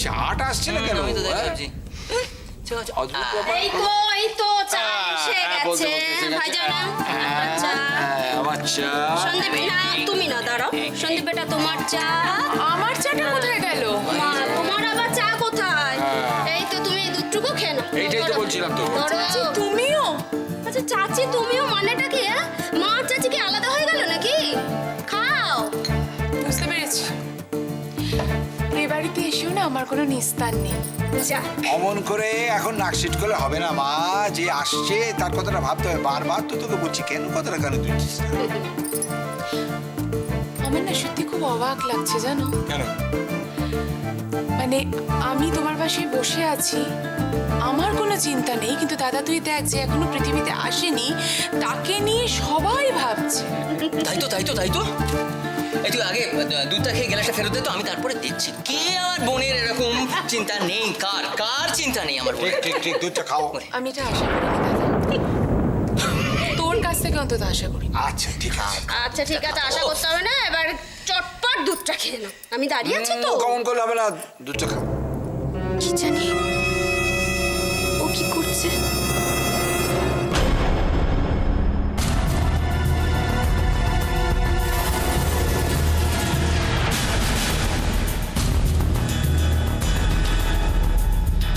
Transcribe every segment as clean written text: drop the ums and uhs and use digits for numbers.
চাটা আসছে না কেন? আমি তো দেখছি। এই তো চা এসে গেছে ভাইজানা। চা আমার চা। সন্দীপ না, তুমি না, দাঁড়াও। সন্দীপ বেটা তোমার চা। আমার চাটা কোথায় গেল? মা তোমার আবার চা কোথায়? এই তো তুমি দুধটুকু খেয়ে নাও। এইটাই তো বলছিলাম তো। চাচি তুমিও? আচ্ছা চাচি তুমিও মানেটা কি? মা আর চাচি কি আলাদা হয়ে গেল নাকি? খাও। বুঝতে পেরেছি, এই বাড়িতে এসেও না আমার কোনো নিস্তার নেই। অমন করে এখন নাকশিট করলে হবে না মা। যে আসছে তার কথাটা ভাবতে হবে। বারবার তো তোকে বলছি, কেন কথাটা কেন তুলছিস? আমার না সত্যি খুব অবাক লাগছে জানো। কেন? মানে আমি তোমার পাশে বসে আছি, আমার কোনো চিন্তা নেই, কিন্তু দাদা তুই দেখ, যে এখনো পৃথিবীতে আসেনি তাকে নিয়ে সবাই ভাবছে। তাই তো এই তুই আগে দুধটা খেয়ে গ্লাসটা ফেরত দে তো, আমি তারপরে দিচ্ছি। কে আমার বোনের এরকম চিন্তা নেই? কার চিন্তা নেই আমার বোনের? ঠিক দুধটা খাও। আমি এটা আশা করিনি দাদা, তোর কাছ থেকে অন্তত আশা করি। আচ্ছা ঠিক আছে। আচ্ছা ঠিক আছে, আশা করতে হবে না। এবার চটপট দুধটা খেয়ে নাও। আমি দাঁড়িয়ে আছি তো। কেমন করলে হবে না? দুধটা খাও। কি জানি ও কি করছে।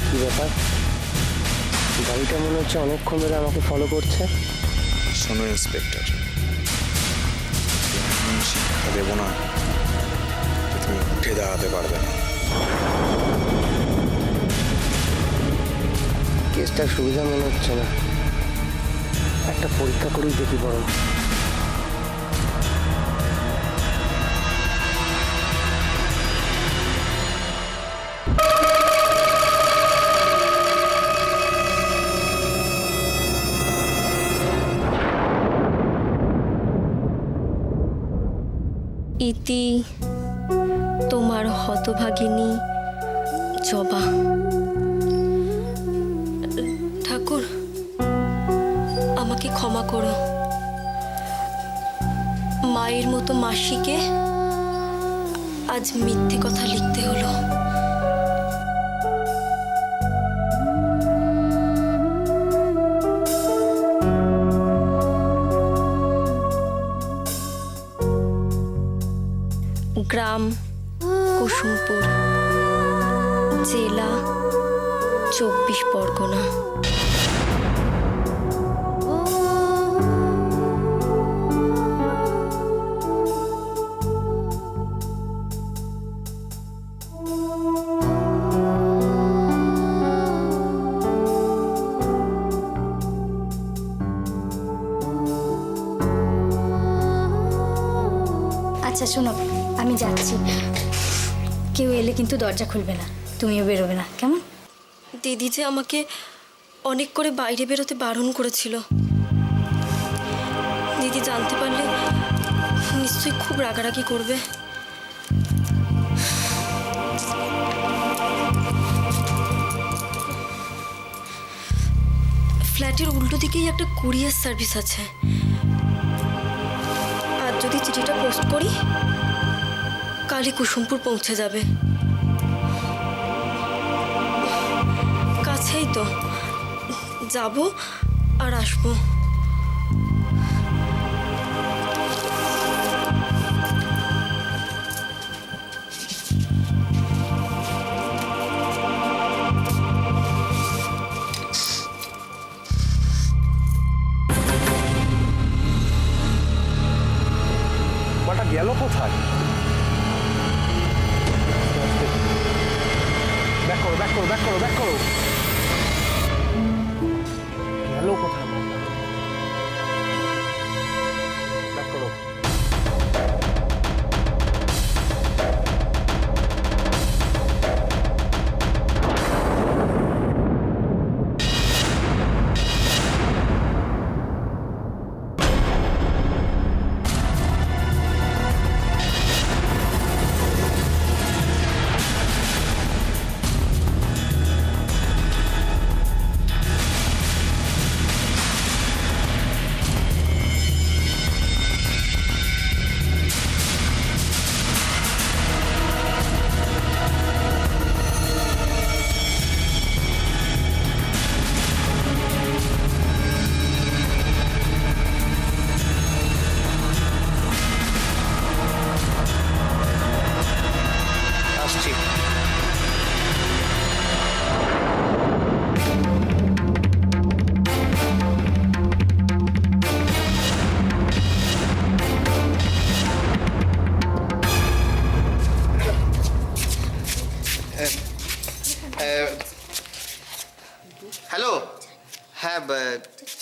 কি ব্যাপার? গাড়িটা মনে হচ্ছে অনেকক্ষণ ধরে আমাকে ফলো করছে। শোনো ইন্সপেক্টর, শিক্ষা দেবো না যে তুমি উঠে দাঁড়াতে পারবে না। কেসটা সুবিধা মনে হচ্ছে না, একটা পরীক্ষা করেই দেখি বরং। ইতি তোমার হতভাগিনী জবা। ঠাকুর আমাকে ক্ষমা করো, মায়ের মতো মাসিকে আজ মিথ্যে কথা লিখতে হলো। গ্রাম কুসুমপুর, জেলা 24 পরগনা। আচ্ছা শোনো, আমি যাচ্ছি। কেউ এলে কিন্তু দরজা খুলবে না, তুমিও বেরোবে না, কেমন? দিদি যে আমাকে অনেক করে বাইরে বেরোতে বারণ করেছিল। দিদি জানতে পারলে নিশ্চয়ই খুব রাগারাগি করবে। ফ্ল্যাটের উল্টো দিকেই একটা কুরিয়ার সার্ভিস আছে। আর যদি চিঠিটা পোস্ট করি, কালই কুসুমপুর পৌঁছে যাবে। কাছেই তো, যাব আর আসবো। বাটা গেল কোথায়? ব্যাক করো ব্যাক করো ব্যাক করো ব্যাক করো। গেল কোথায়? ব্যাক করো।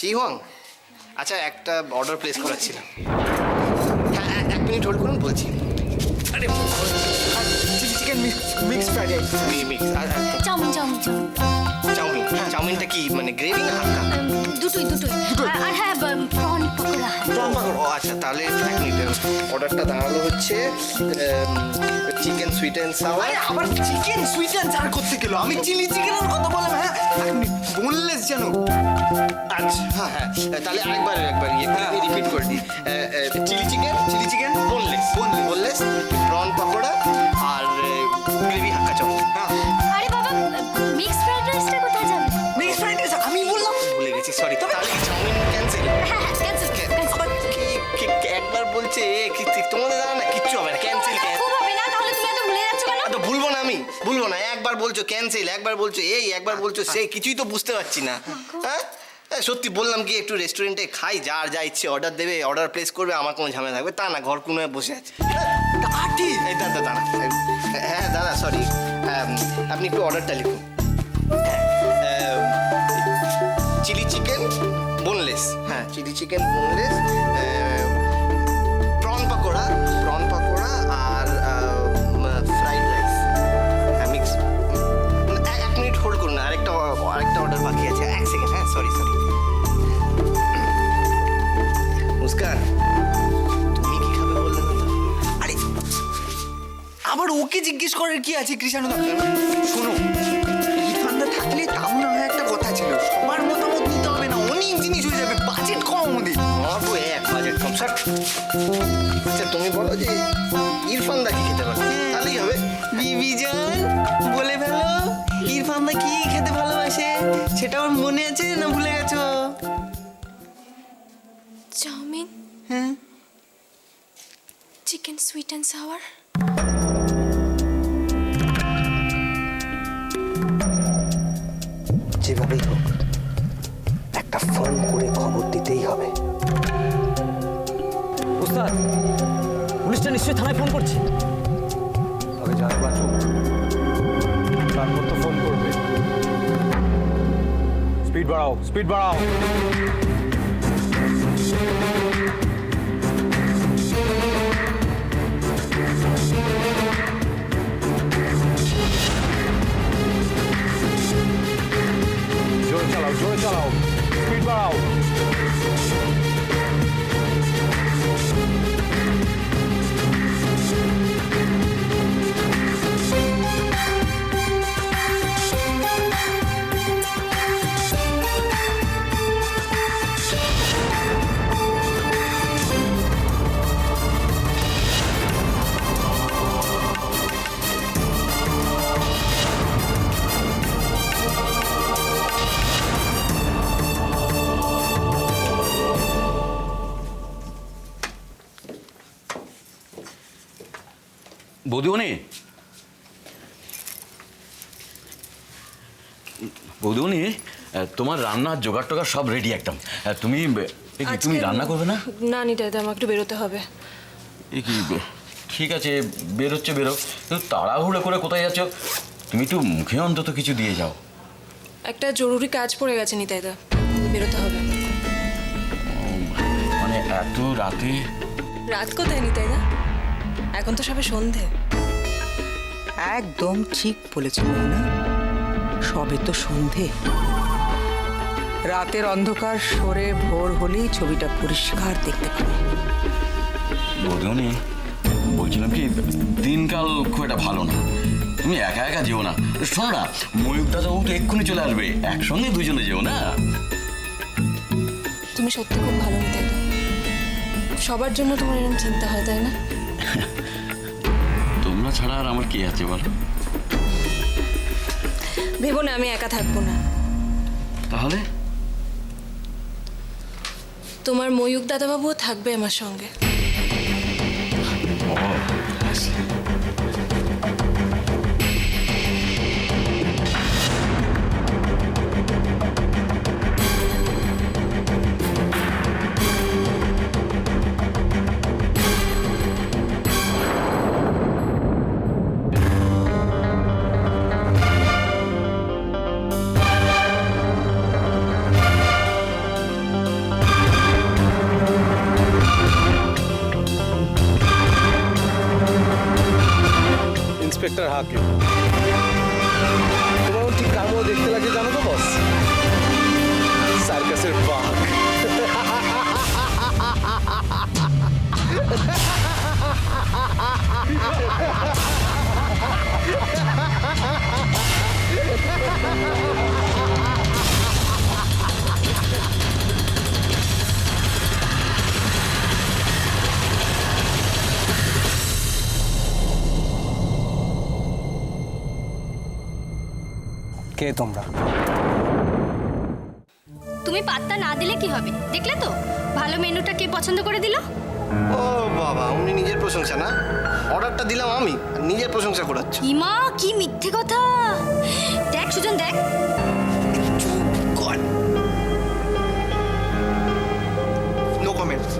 চিহং, আচ্ছা একটা অর্ডার প্লেস করার ছিল। হ্যাঁ 1 মিনিট হোল্ড করুন, বলছি। আরে chilli chicken mix fried rice. Mix chowmein chowmein chowmein chowmein. চাউমিনটা কি মানে গ্রেভি না হালকা? দুটোই দুটোই আর হ্যাঁ প্রন পকোড়া। ও আচ্ছা, তাহলে 1 মিনিট। অর্ডারটা দাঁড়ালো হচ্ছে চিকেন সুইট অ্যান্ড সাওয়ার। আরে আবার চিকেন সুইট অ্যান্ড সাওয়ার করতে গেল, আমি চিলি চিকেনের কথা বললাম। হ্যাঁ আপনি বোনলেস জানো। আচ্ছা হ্যাঁ হ্যাঁ, তাহলে একবার রিপিট করে দিই। Chilli chicken boneless, prawn pakora আর গ্রেভি হাক্কা চাউমিন। আরে বাবা মিক্স ফ্রাইড রাইসটা কোথায় যাবে? মিক্স ফ্রাইড রাইস আমি বললাম। ভুলে গেছি, সরি। তাহলে কি চাউমিন ক্যান্সেল? হ্যাঁ ক্যান্সেল ক্যান্সেল। একবার বলছে তোমাদের জানা না, কিচ্ছু হবে না, ক্যান্সেল। খুব হবে না, তাহলে তুমি এত ভুলে যাচ্ছ কেন? তো ভুলবো না। একবার বলছো ক্যান্সেল, একবার বলছো এই, একবার বলছো সেই, কিছুই তো বুঝতে পারছি না। হ্যাঁ সত্যি বললাম কি একটু রেস্টুরেন্টে খাই, যার যা ইচ্ছে অর্ডার দেবে, অর্ডার প্লেস করবে, আমার কোনো ঝামেলা থাকবে তা না। ঘর কোনোয় বসে আছে। এই দাদা হ্যাঁ দাদা সরি, আপনি একটু অর্ডারটা লিখুন। চিলি চিকেন বোনলেস, হ্যাঁ chilli chicken boneless, prawn pakora আর ফ্রাইড রাইস। হ্যাঁ মিক্স। 1 মিনিট হোল্ড করুন, আরেকটা অর্ডার বাকি আছে। 1 সেকেন্ড। হ্যাঁ সরি। মুস্কান, তুমি কি খাবে বললে না তো? আরে আবার ওকে জিজ্ঞেস করার কি আছে কৃষাণু দা? শোনো, ইরফানদা থাকলে তাও না হয় একটা কথা ছিল, সবার মতামত নিতে হবে না, অনেক জিনিস হয়ে যাবে, বাজেট কম আমাদের। অল্প বাজেট কম স্যার। আচ্ছা তুমি বলো যে ইরফানদা কি খেতে পারে, তাহলেই হবে। বিবিজান বলে ফেলো, ইরফানদা কি খেতে ভালোবাসে সেটা ওর মনে আছে না ভুলে গেছো? চাউমিন, হ্যাঁ চিকেন সুইট অ্যান্ড সাওয়ার। যেভাবেই হোক একটা ফোন করে খবর দিতেই হবে। উস্তাদ, পুলিশটা নিশ্চয়ই থানায় ফোন করছে। আগে যারা বাঁচুক তারপর তো ফোন করবে। স্পিড বাড়াও। জোরে চালাও, স্পিড বাড়াও। বৌদিমণি, তোমার রান্নার জোগাড় টোগাড় সব রেডি একদম। তুমি রান্না করবে না? না নিতাইদা, আমাকে একটু বেরোতে হবে। ঠিক আছে, বেরো, কিন্তু তাড়াহুড়ো করে কোথায় যাচ্ছ? তুমি একটু মুখে অন্তত কিছু দিয়ে যাও। একটা জরুরি কাজ পড়ে গেছে নিতাইদা, বেরোতে হবে। মানে এত রাতে? রাত কোথায় নিতাইদা, এখন তো সবে সন্ধে। একদম ঠিক বলেছ মোহনা, সবে তো সন্ধে। রাতের অন্ধকার সরে ভোর হলেই ছবিটা পরিষ্কার দেখতে পাবে। বৌদিমণি, বলছিলাম কি দিনকাল খুব একটা ভালো না, তুমি একা একা যেও না। শোনো না, ময়ূর দাদাবাবু তো এক্ষুনি চলে আসবে, একসঙ্গে দুজনে যেও না। তুমি সত্যি খুব ভালো নিতাইদা, সবার জন্য তোমার এরকম চিন্তা হয়, তাই না? তোমরা ছাড়া আর আমার কে আছে বলো? ভেবো না আমি একা থাকবো না। তাহলে তোমার ময়ূক দাদাবাবুও থাকবে আমার সঙ্গে। ইন্সপেক্টর হাকিম। তোমার ঠিক কামও দেখতে লাগে জানো তো বস, সার্কাসের বাঘ। কে তোমরা? তুমি পাত্তা না দিলে কি হবে? দেখলে তো ভালো মেনুটা কে পছন্দ করে দিল। ও বাবা, উনি নিজের প্রশংসা না, অর্ডারটা দিলাম আমি, আর নিজের প্রশংসা করাচ্ছ। ইমা কি মিথ্যে কথা! দেখ সুজন দেখ, নো কমেন্টস।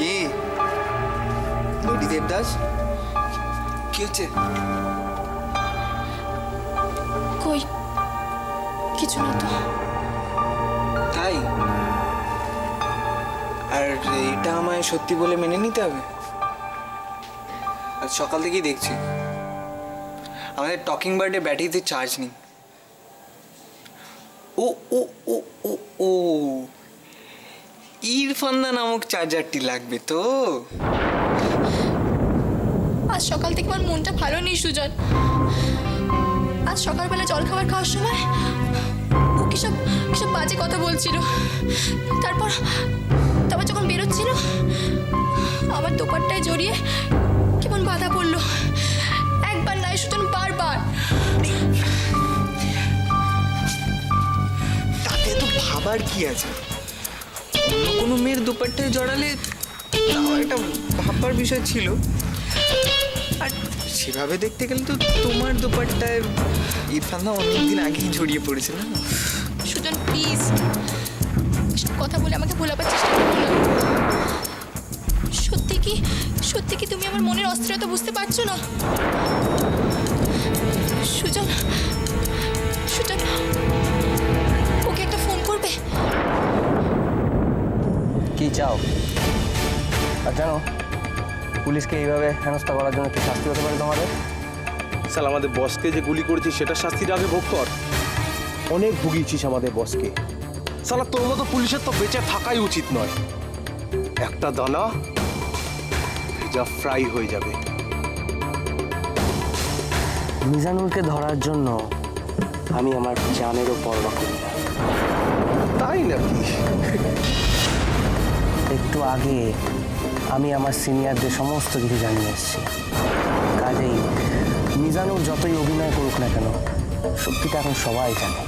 কে? লেডি দেবদাস, কি হচ্ছে? কই কিছু না তো। তাই? আর এটা আমায় সত্যি বলে মেনে নিতে হবে? আজ সকাল থেকেই দেখছি আমাদের টকিং বার্ডে ব্যাটারিতে চার্জ নেই। ও ও ও ও ও ইরফান্দা নামক চার্জারটি লাগবে তো? আজ সকাল থেকে আমার মনটা ভালো নেই সুজন। আজ সকালবেলা জলখাবার খাওয়ার সময় ও কিসব কিসব বাজে কথা বলছিল। তারপর যখন বেরোচ্ছিল আমার দোপাট্টায় জড়িয়ে কেমন বাধা পড়লো। একবার নয় সুজন, বারবার। তাতে তো ভাবার কি আছে? অন্য কোনো মেয়ের দুপাট্টায় জড়ালে তাও একটা ভাববার বিষয় ছিল। আর সেভাবে দেখতে গেলে তো তোমার দুপাট্টায় ইরফানদা অনেকদিন আগেই জড়িয়ে পড়েছে না? সুজন প্লিজ এসব কথা বলে আমাকে ভোলাবার চেষ্টা করো না। সত্যি কি তুমি আমার মনের অস্থিরতা বুঝতে পারছো না? সুজন ওকে একটা ফোন করবে। কি চাও? আর জানো পুলিশকে এইভাবে হেনস্থা করার জন্য কি শাস্তি হতে পারে তোমাদের? সাল আমাদের বসকে যে গুলি করেছিস সেটা শাস্তির আগে ভোগ কর। অনেক ভুগিয়েছিস আমাদের বসকে। সালা তোর মতো পুলিশের তো বেঁচে থাকাই উচিত নয়। একটা দানা যা ফ্রাই হয়ে যাবে। মিজানুরকে ধরার জন্য আমি আমার জানেরও পরোয়া করি না। তাই নাকি? একটু আগে আমি আমার সিনিয়রদের সমস্ত কিছু জানিয়ে এসেছি। কাজেই মিজানুর যতই অভিনয় করুক না কেন, সত্যিটা এখন সবাই জানে।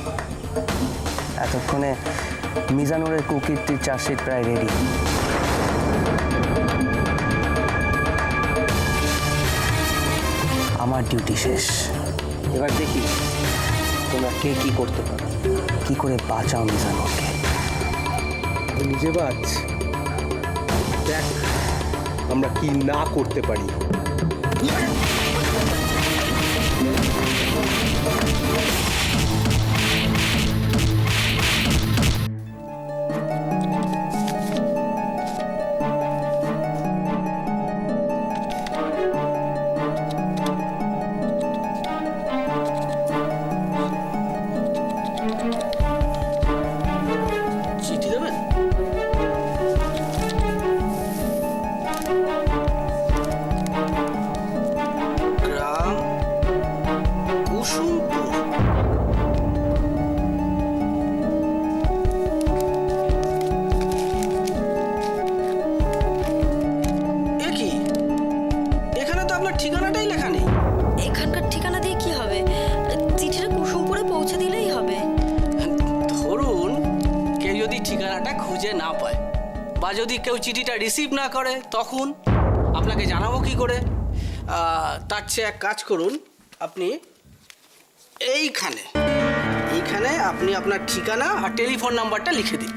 এতক্ষণে মিজানুরের কুকীর্তির চার্জশিট প্রায় রেডি। আমার ডিউটি শেষ। এবার দেখি তোমরা কে কি করতে পারো, কি করে বাঁচাও মিজানুরকে। নিজে বাঁচ, দেখ আমরা কি না করতে পারি। চিঠি দেবেন? গ্রাম কুসুমপুর। কি এখানে তো আপনার ঠিকানাটাই লেখা নেই। এখানকার ঠিকানা দিয়ে কি হবে? চিঠিটা কুসুমপুরে পৌঁছে দিলেই হবে। ধরুন কেউ যদি ঠিকানাটা খুঁজে না পায় বা যদি কেউ চিঠিটা রিসিভ না করে, তখন আপনাকে জানাবো কি করে? তার চেয়ে এক কাজ করুন, আপনি এইখানে এখানে আপনি আপনার ঠিকানা আর টেলিফোন নাম্বারটা লিখে দিন।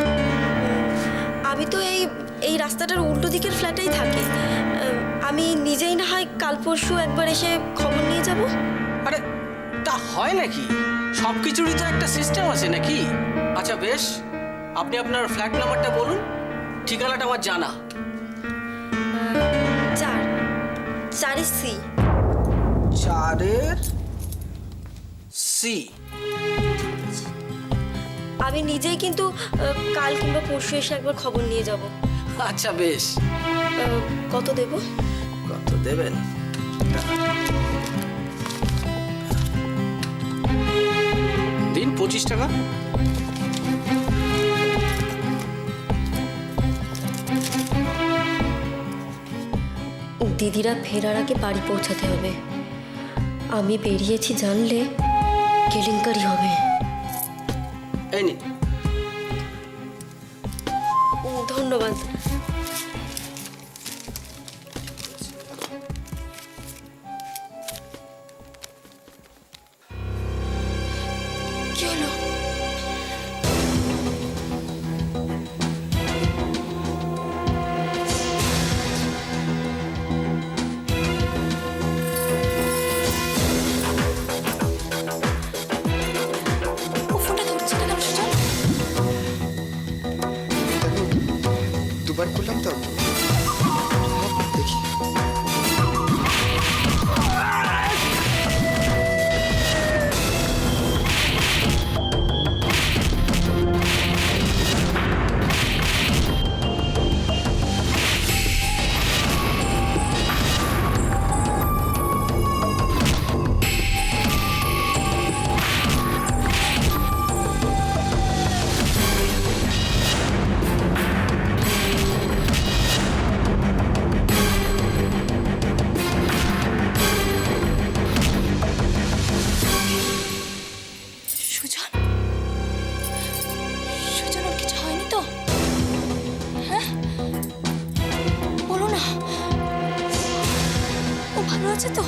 আমি তো এই রাস্তাটার উল্টো দিকের ফ্ল্যাটেই থাকি। আমি নিজেই না হয় কাল পরশু একবার এসে খবর নিয়ে যাব। আরে তা হয় নাকি? সব কিছুরই তো একটা সিস্টেম আছে নাকি? আচ্ছা বেশ, আপনি আপনার ফ্ল্যাট নাম্বারটা বলুন, ঠিকানাটা আমার জানা। 4 সি। 4 সি। আমি নিজেই কিন্তু কাল কিংবা পরশু এসে একবার খবর নিয়ে যাব। আচ্ছা বেশ। কত দেব? কত দেবেন? দিন 25 টাকা। দিদিরা ফেরার আগে বাড়ি পৌঁছাতে হবে। আমি বেরিয়েছি জানলে কেলেঙ্কারি হবে। এই নিন। ধন্যবাদ। কি হলো? ফোনটা ধরছে না কেন সুজন? দুবার করলাম তো, দেখি। সুজন, সুজন ওর কিছু হয়নি তো? হ্যাঁ বলো না, ও ভালো আছে তো?